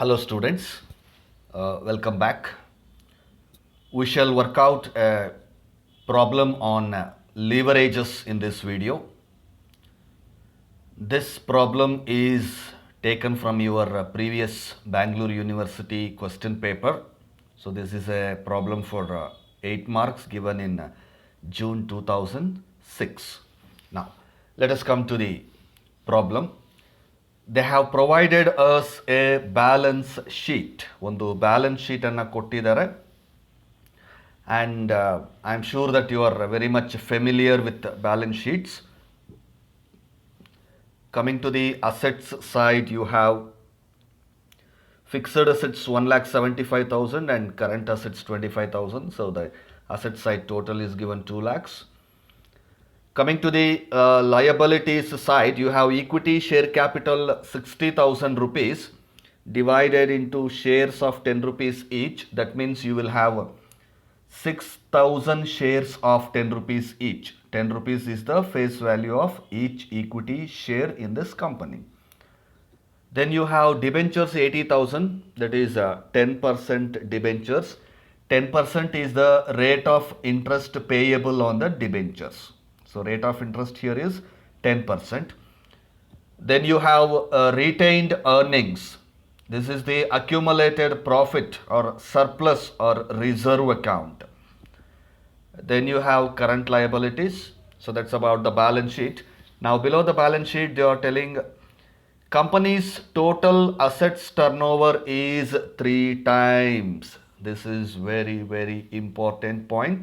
Hello students, welcome back. We shall work out a problem on leverages in this video. This problem is taken from your previous Bangalore University question paper. So this is a problem for 8 marks given in June 2006. Now let us come to the problem. They have provided us a balance sheet. ಒಂದು balance sheet ಅನ್ನು ಕೊಟ್ಟಿದ್ದಾರೆ. And I'm sure that you are very much familiar with balance sheets. Coming to the assets side, you have fixed assets 1,75,000 and current assets 25,000. So the asset side total is given 2 lakhs. Coming to the liabilities side, you have equity share capital 60,000 rupees divided into shares of 10 rupees each. That means you will have 6,000 shares of 10 rupees each. 10 rupees is the face value of each equity share in this company. Then you have debentures 80,000, that is 10% debentures. 10% is the rate of interest payable on the debentures. So rate of interest here is 10%. Then you have retained earnings. This is the accumulated profit or surplus or reserve account. Then you have current liabilities. So that's about the balance sheet. Now below the balance sheet they are telling company's total assets turnover is 3 times. This is very important point.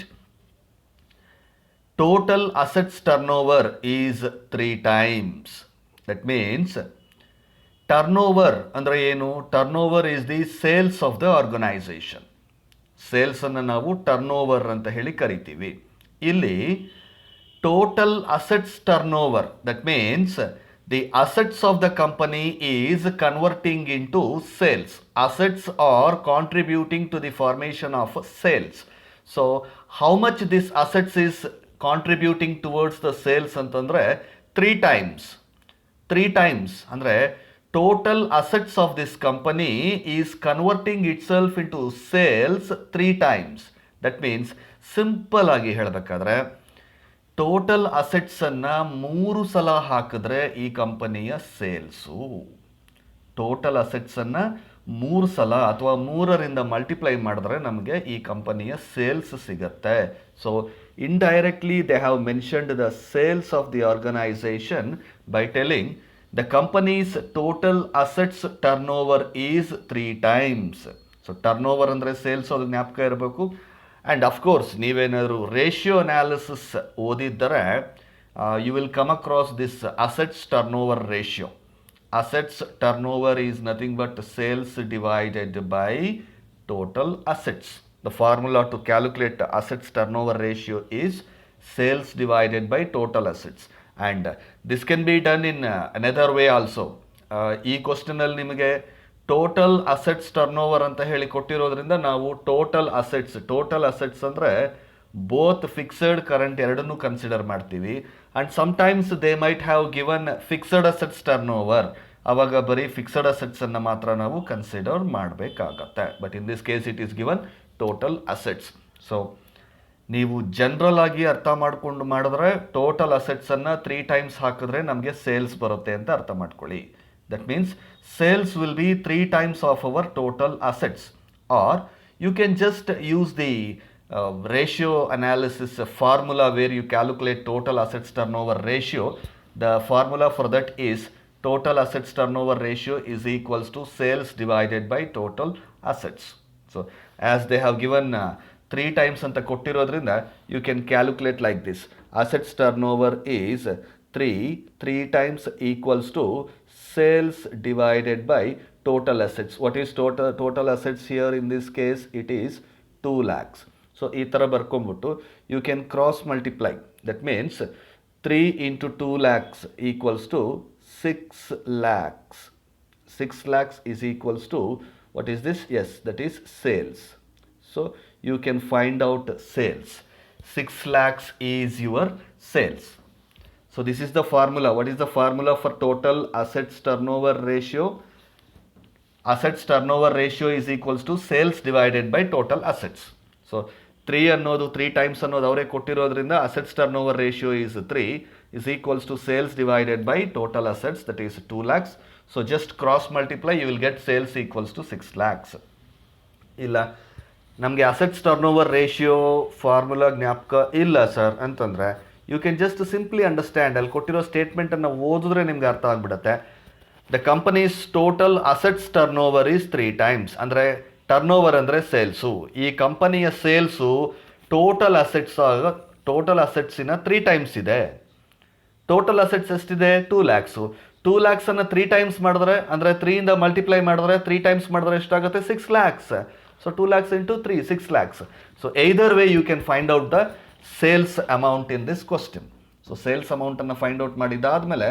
Total assets turnover is 3 times. That means turnover andre enu? Turnover is the sales of the organization. Sales ಅನ್ನು ನಾವು turnover ಅಂತ ಹೇಳಿ ಕರಿತೀವಿ. ಇಲ್ಲಿ total assets turnover, that means the assets of the company is converting into sales. Assets are contributing to the formation of sales. So how much this assets is contributing towards the sales ಅಂತಂದರೆ 3 times. 3 times ಅಂದರೆ total assets of this company is converting itself into sales 3 times. That means simple ಆಗಿ ಹೇಳಬೇಕಾದ್ರೆ total assets ಅನ್ನ 3 ಸಲ ಹಾಕಿದ್ರೆ ಈ ಕಂಪನಿಯ sales. Total assets ಅನ್ನ 3 ಸಲ ಅಥವಾ 3ರಿಂದ ಮಲ್ಟಿಪ್ಲೈ ಮಾಡಿದ್ರೆ ನಮಗೆ ಈ ಕಂಪನಿಯ ಸೇಲ್ಸ್ ಸಿಗತ್ತೆ. So indirectly they have mentioned the sales of the organization by telling the company's total assets turnover is 3 times. So turnover ಅಂದರೆ ಸೇಲ್ಸ್, ಅದು ಜ್ಞಾಪಕ ಇರಬೇಕು. ಆ್ಯಂಡ್ ಅಫ್ಕೋರ್ಸ್ ನೀವೇನಾದರೂ ರೇಷಿಯೋ ಅನಾಲಿಸಿಸ್ ಓದಿದ್ದರೆ you will come across this assets turnover ratio. Assets turnover is nothing but sales divided by total assets. The formula to calculate assets turnover ratio is sales divided by total assets. And this can be done in another way also. ಈ ಕ್ವಶನಲ್ಲಿ ನಿಮಗೆ total assets turnover ಅಂತ ಹೇಳಿ ಕೊಟ್ಟಿರೋದ್ರಿಂದ ನಾವು total assets ಅಂದರೆ both fixed current ಎರಡನ್ನೂ consider ಮಾಡ್ತೀವಿ. And sometimes they might have given fixed assets turnover. ಆವಾಗ ಬರೀ ಫಿಕ್ಸೆಡ್ ಅಸೆಟ್ಸನ್ನು ಮಾತ್ರ ನಾವು ಕನ್ಸಿಡರ್ ಮಾಡಬೇಕಾಗತ್ತೆ. But in this case it is given total assets. So ನೀವು ಜನರಲ್ ಆಗಿ ಅರ್ಥ ಮಾಡಿಕೊಂಡು ಮಾಡಿದ್ರೆ ಟೋಟಲ್ ಅಸೆಟ್ಸನ್ನು 3 times ಹಾಕಿದ್ರೆ ನಮಗೆ ಸೇಲ್ಸ್ ಬರುತ್ತೆ ಅಂತ ಅರ್ಥ ಮಾಡ್ಕೊಳ್ಳಿ. That means sales will be 3 times of our total assets. Or you can just use the ratio analysis formula where you calculate total assets turnover ratio. The formula for that is total assets turnover ratio is equals to sales divided by total assets. So as they have given 3 times anta kottirodrinda you can calculate like this. Assets turnover is 3 times equals to sales divided by total assets. What is total assets here? In this case it is 2 lakhs. So ee tara barkonbiಟ್ಟು you can cross multiply. That means 3 into 2 lakhs equals to 6 lakhs. 6 lakhs is equals to, what is this? Yes, that is sales. So you can find out sales. 6 lakhs is your sales. So this is the formula. What is the formula for total assets turnover ratio? Assets turnover ratio is equals to sales divided by total assets. So 3 ಅನ್ನೋದು 3 times ಅನ್ನೋದು ಅವರೇ ಕೊಟ್ಟಿರೋದ್ರಿಂದ assets turnover ratio is 3 is equals to sales divided by total assets, that is 2 lakhs. So just cross multiply, you will get sales equals to 6 lakhs. ಇಲ್ಲ ನಮಗೆ assets turnover ratio formula ಜ್ಞಾಪಕ ಇಲ್ಲ sir ಅಂತಂದರೆ you can just simply understand, ಅಲ್ಲಿ ಕೊಟ್ಟಿರೋ ಸ್ಟೇಟ್ಮೆಂಟನ್ನು ಓದಿದ್ರೆ ನಿಮ್ಗೆ ಅರ್ಥ ಆಗಿಬಿಡುತ್ತೆ. The company's total assets turnover is 3 times. ಅಂದರೆ ಟರ್ನ್ ಓವರ್ ಅಂದರೆ ಸೇಲ್ಸು. ಈ ಕಂಪನಿಯ ಸೇಲ್ಸು ಟೋಟಲ್ ಅಸೆಟ್ಸಿನ 3 times ಇದೆ. ಟೋಟಲ್ ಅಸೆಟ್ಸ್ ಎಷ್ಟಿದೆ? 2 lakhs. 2 lakhs ಅನ್ನು 3 times ಮಾಡಿದ್ರೆ, ಅಂದರೆ 3 ಇಂದ ಮಲ್ಟಿಪ್ಲೈ ಮಾಡಿದ್ರೆ 3 times ಮಾಡಿದ್ರೆ ಎಷ್ಟಾಗುತ್ತೆ? 6 lakhs. So 2 lakhs into 3, 6 lakhs. So either way you can find out the sales amount in this question. So sales ಅಮೌಂಟನ್ನು ಫೈಂಡ್ ಔಟ್ ಮಾಡಿದ್ದಾದಮೇಲೆ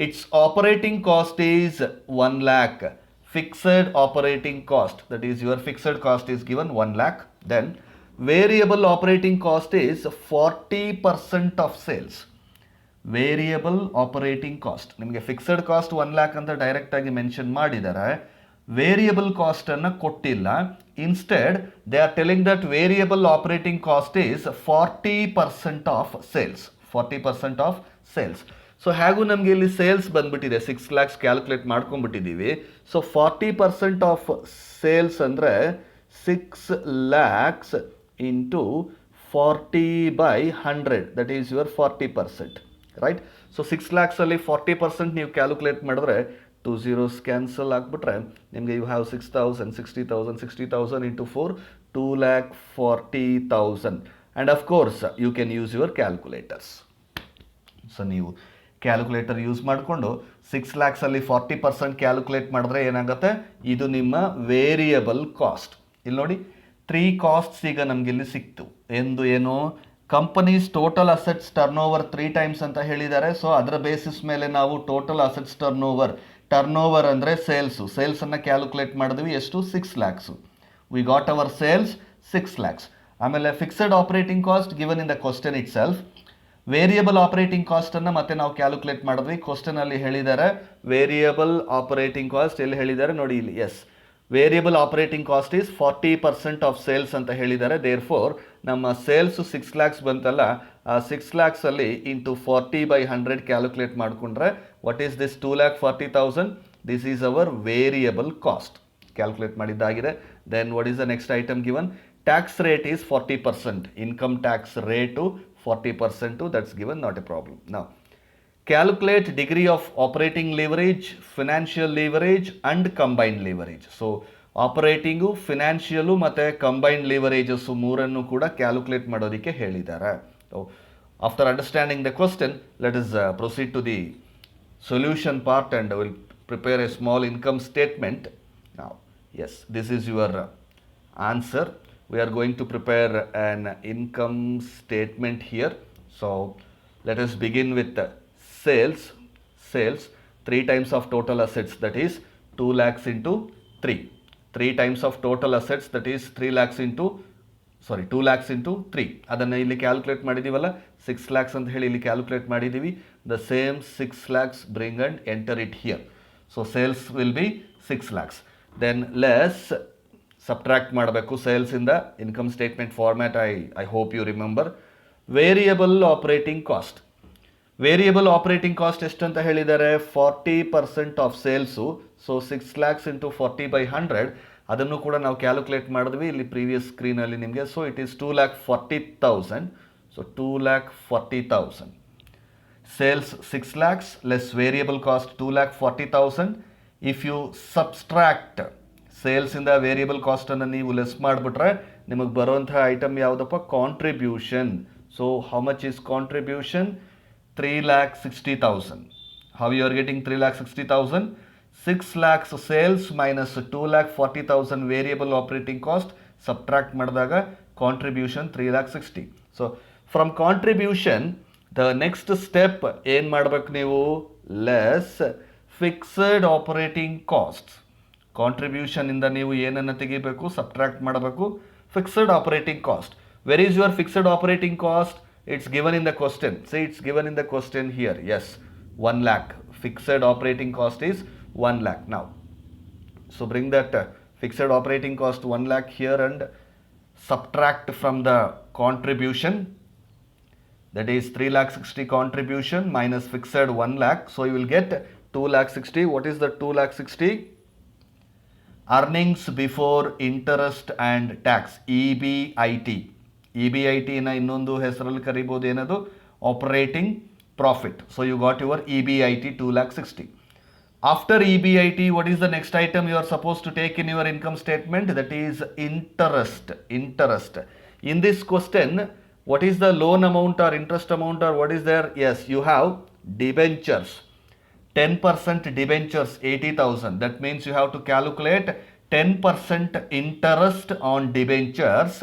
it's operating cost is 1 lakh. Fixed operating cost, that is your fixed cost is given 1 lakh. Then variable operating cost is 40% of sales. Variable operating cost, ನಿಮಗೆ fixed cost 1 lakh ಅಂತ ಡೈರೆಕ್ಟಾಗಿ mention ಮಾಡಿದ್ದಾರೆ, variable ಕಾಸ್ಟನ್ನು ಕೊಟ್ಟಿಲ್ಲ. Instead they are telling that variable operating cost is 40% of sales. 40% of sales. So ಹೇಗೂ ನಮಗೆ ಇಲ್ಲಿ sales ಬಂದ್ಬಿಟ್ಟಿದೆ, 6 lakhs ಕ್ಯಾಲ್ಕುಲೇಟ್ ಮಾಡ್ಕೊಂಡ್ಬಿಟ್ಟಿದ್ದೀವಿ. ಸೊ 40% ಆಫ್ ಸೇಲ್ಸ್ ಅಂದರೆ 6 lakhs into 40/100, that is your 40%. Right. So 6 lakhs ಅಲ್ಲಿ 40% ನೀವು ಕ್ಯಾಲ್ಕುಲೇಟ್ ಮಾಡಿದ್ರೆ 2 zeros ಕ್ಯಾನ್ಸಲ್ ಆಗಿಬಿಟ್ರೆ ನಿಮಗೆ you have 6,000, 60,000, 60,000 into 4, 2,40,000. And of course you can use your calculators. So ನೀವು ಕ್ಯಾಲ್ಕುಲೇಟರ್ ಯೂಸ್ ಮಾಡಿಕೊಂಡು 6 lakhs ಅಲ್ಲಿ 40% ಕ್ಯಾಲ್ಕುಲೇಟ್ ಮಾಡಿದ್ರೆ ಏನಾಗುತ್ತೆ? ಇದು ನಿಮ್ಮ ವೇರಿಯಬಲ್ ಕಾಸ್ಟ್. ಇಲ್ಲಿ ನೋಡಿ 3 costs ಈಗ ನಮಗಿಲ್ಲಿ ಸಿಕ್ತು. ಏನು companies total assets turn over 3 times ಅಂತ ಹೇಳಿದ್ದಾರೆ. ಸೊ ಅದರ ಬೇಸಿಸ್ ಮೇಲೆ ನಾವು ಟೋಟಲ್ ಅಸೆಟ್ಸ್ ಟರ್ನ್ ಓವರ್ ಅಂದರೆ ಸೇಲ್ಸನ್ನು ಕ್ಯಾಲ್ಕುಲೇಟ್ ಮಾಡಿದ್ವಿ. ಎಷ್ಟು? 6 lakhs. We got our sales 6 lakhs. ಆಮೇಲೆ fixed operating cost given in the question itself. Variable operating ಕಾಸ್ಟನ್ನು ಮತ್ತೆ ನಾವು ಕ್ಯಾಲ್ಕುಲೇಟ್ ಮಾಡಿದ್ವಿ. ಕ್ವಶನಲ್ಲಿ ಹೇಳಿದ್ದಾರೆ ವೇರಿಯಬಲ್ ಆಪರೇಟಿಂಗ್ ಕಾಸ್ಟ್. ಎಲ್ಲಿ ಹೇಳಿದ್ದಾರೆ ನೋಡಿ ಇಲ್ಲಿ, yes, variable operating cost is 40% of sales ಅಂತ ಹೇಳಿದ್ದಾರೆ. ದೇರ್ ಫೋರ್ ನಮ್ಮ ಸೇಲ್ಸು 6 lakhs ಬಂತಲ್ಲ, ಆ 6 lakhs ಅಲ್ಲಿ ಇಂಟು 40/100 ಕ್ಯಾಲ್ಕುಲೇಟ್ ಮಾಡಿಕೊಂಡ್ರೆ what is this? 2,40,000. This is our variable cost calculate ಮಾಡಿದ್ದಾಗಿದೆ. Then what is the next item given? Tax rate is 40%. Income tax rate 40%, that's given, not a problem. Now calculate degree of operating leverage, financial leverage and combined leverage. So operating, financial ಮತ್ತು combined leverages ಮೂರನ್ನು ಕೂಡ calculate ಮಾಡೋದಕ್ಕೆ ಹೇಳಿದ್ದಾರೆ. After understanding the question, let us proceed to the solution part and will prepare a small income statement. ನಾವು yes, this is your answer. We are going to prepare an income statement here. So let us begin with sales. 3 times of total assets, that is 2 lakhs into 3. 3 times of total assets, that is 2 lakhs into 3. ಅದನ್ನು ಇಲ್ಲಿ calculate ಮಾಡಿದ್ದೀವಲ್ಲ, 6 lakhs ಅಂತ ಹೇಳಿ ಇಲ್ಲಿ calculate ಮಾಡಿದ್ದೀವಿ. The same 6 lakhs bring and enter it here. So sales will be 6 lakhs. Then less subtract ಮಾಡಬೇಕು ಸೇಲ್ಸಿಂದ. Income statement format I hope you remember. Variable operating cost. Variable operating cost ಎಷ್ಟು ಅಂತ ಹೇಳಿದ್ದಾರೆ? 40% of sales. So 6 lakhs into 40/100, ಅದನ್ನು ಕೂಡ ನಾವು calculate ಮಾಡಿದ್ವಿ ಇಲ್ಲಿ ಪ್ರೀವಿಯಸ್ ಸ್ಕ್ರೀನಲ್ಲಿ ನಿಮಗೆ. So it is 2,40,000. So 2,40,000. Sales 6 lakhs less variable cost 2,40,000. If you subtract ಸೇಲ್ಸಿಂದ ವೇರಿಯಬಲ್ ಕಾಸ್ಟನ್ನು ನೀವು ಲೆಸ್ ಮಾಡಿಬಿಟ್ರೆ ನಿಮಗೆ ಬರುವಂತಹ ಐಟಮ್ ಯಾವುದಪ್ಪ? Contribution. So how much is contribution? 3,60,000. How you are getting 3,60,000? 6 lakhs sales minus 2,40,000 variable operating cost subtract ಮಾಡಿದಾಗ contribution 3,60,000. So from contribution the next step ಏನು ಮಾಡಬೇಕು ನೀವು? Less fixed operating cost. Contribution ಇಂದ ನೀವು ಏನನ್ನು ತೆಗಿಬೇಕು? ಸಬ್ಟ್ರಾಕ್ಟ್ ಮಾಡಬೇಕು. Fixed operating cost. Where is your fixed operating cost? It's given in the question. See, it's given in the question here. Yes, 1 lakh. Fixed operating cost is 1 lakh. ನಾವು so So bring that fixed operating cost 1 lakh here and subtract from the contribution, that is 3 lakh 60 contribution minus fixed 1 lakh. So you will get 2 lakh 60. What is the 2 lakh 60? Earnings before interest and tax, EBIT. EBIT ನ ಇನ್ನೊಂದು ಹೆಸರಲ್ಲಿ ಕರಿಬಹುದು ಏನದು, operating profit. So you got your EBIT 2 lakh 60. After EBIT, what is the next item you are supposed to take in your income statement? That is interest. Interest. In this question, what is the loan amount or interest amount or what is there? Yes, you have debentures. 10% debentures 80,000. That means you have to calculate 10% interest on debentures.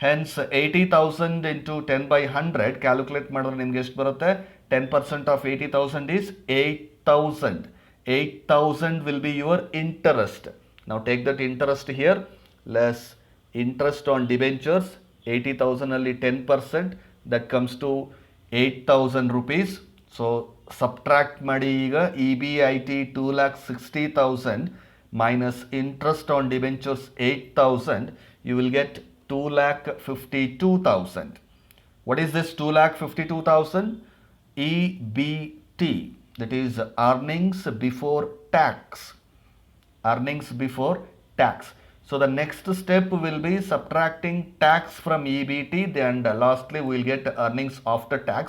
Hence 80,000 into 10 by 100 calculate ಮಾಡಿದ್ರೆ ನಿಮಗೆ ಎಷ್ಟು ಬರುತ್ತೆ? 10% of 80,000 is 8,000. 8,000 will be your interest. Now take that interest here less interest on debentures. 80,000 ಅಲ್ಲಿ 10%, that comes to 8,000 rupees. So subtract ಮಾಡಿ ಈಗ EBIT 2,60,000 minus interest on debentures 8,000, you will get 2,52,000. What is this 2,52,000? EBT, that is earnings before tax. Earnings before tax. So the next step will be subtracting tax from EBT, and lastly we will get earnings after tax.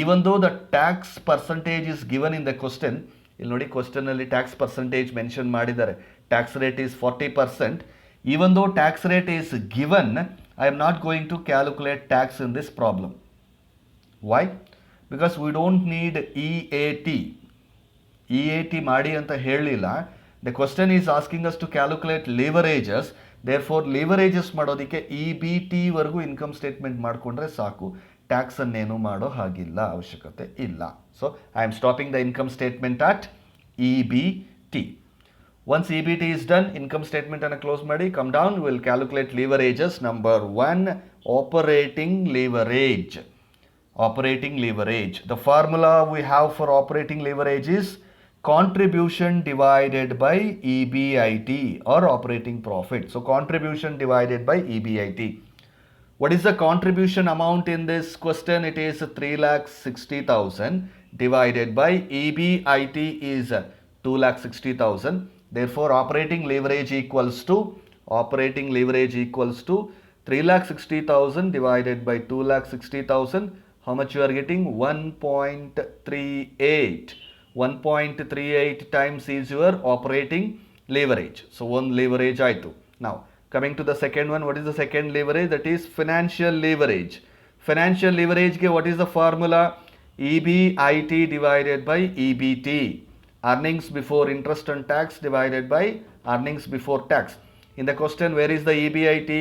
Even though the tax percentage is given in the question, ಇಲ್ಲಿ ನೋಡಿ question ಅಲ್ಲಿ tax percentage mention ಮಾಡಿದ್ದಾರೆ. Tax rate is 40%. Even though tax rate is given, I am not going to calculate tax in this problem. Why? Because we don't need EAT. EAT ಮಾಡಿ ಅಂತ ಹೇಳಿಲ್ಲ. The question is asking us to calculate leverages. Therefore leverages ಮಾಡೋದಕ್ಕೆ EBT ವರೆಗೂ income statement ಮಾಡಿಕೊಂಡ್ರೆ ಸಾಕು. Tax ಅನ್ನೇನು ಮಾಡೋ ಹಾಗಿಲ್ಲ, ಅವಶ್ಯಕತೆ ಇಲ್ಲ. So I am stopping the income statement at EBT. Once EBT is done, income statement and close ಮಾಡಿ, come down, we will calculate leverages. Number 1, operating leverage. Operating leverage. The formula we have for operating leverage is contribution divided by EBIT or operating profit. So contribution divided by EBIT. What is the contribution amount in this question? It is 3,60,000 divided by EBIT is 2,60,000. Therefore operating leverage equals to 3,60,000 divided by 2,60,000. How much you are getting? 1.38. 1.38 times is your operating leverage. So one leverage ಆಯಿತು. Now coming to the second one, what is the second leverage? That is financial leverage. Financial leverage ke what is the formula? EBIT divided by EBT. Earnings before interest and tax divided by earnings before tax. In the question, where is the EBIT?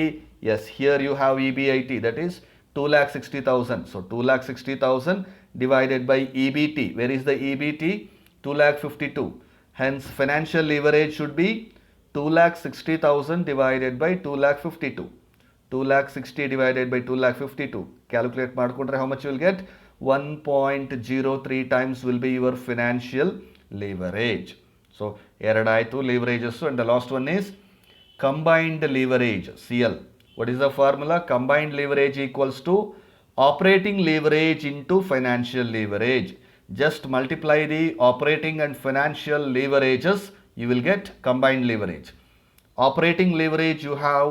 Yes, here you have EBIT, that is 2,60,000. So 2,60,000 divided by EBT. Where is the EBT? 2,52,000. Hence financial leverage should be 2,60,000 divided by 2,52,000. 2,60,000 divided by 2,52,000. Calculate ಮಾಡ್ಕೊಂಡ್ರೆ how much you will get? 1.03 times will be your financial leverage. So ಎರಡಾಯಿತು leverages, and the last one is combined leverage, CL. What is the formula? Combined leverage equals to operating leverage into financial leverage. Just multiply the operating and financial leverages, you will get combined leverage. Operating leverage you have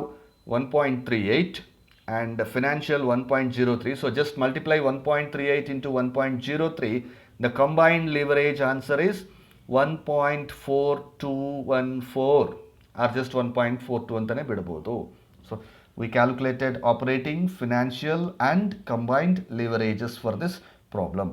1.38 and financial 1.03. So just multiply 1.38 into 1.03. The combined leverage answer is 1.4214 or just 1.42 ಅಂತಾನೆ ಬಿಡಬಹುದು. So we calculated operating, financial and combined leverages for this problem.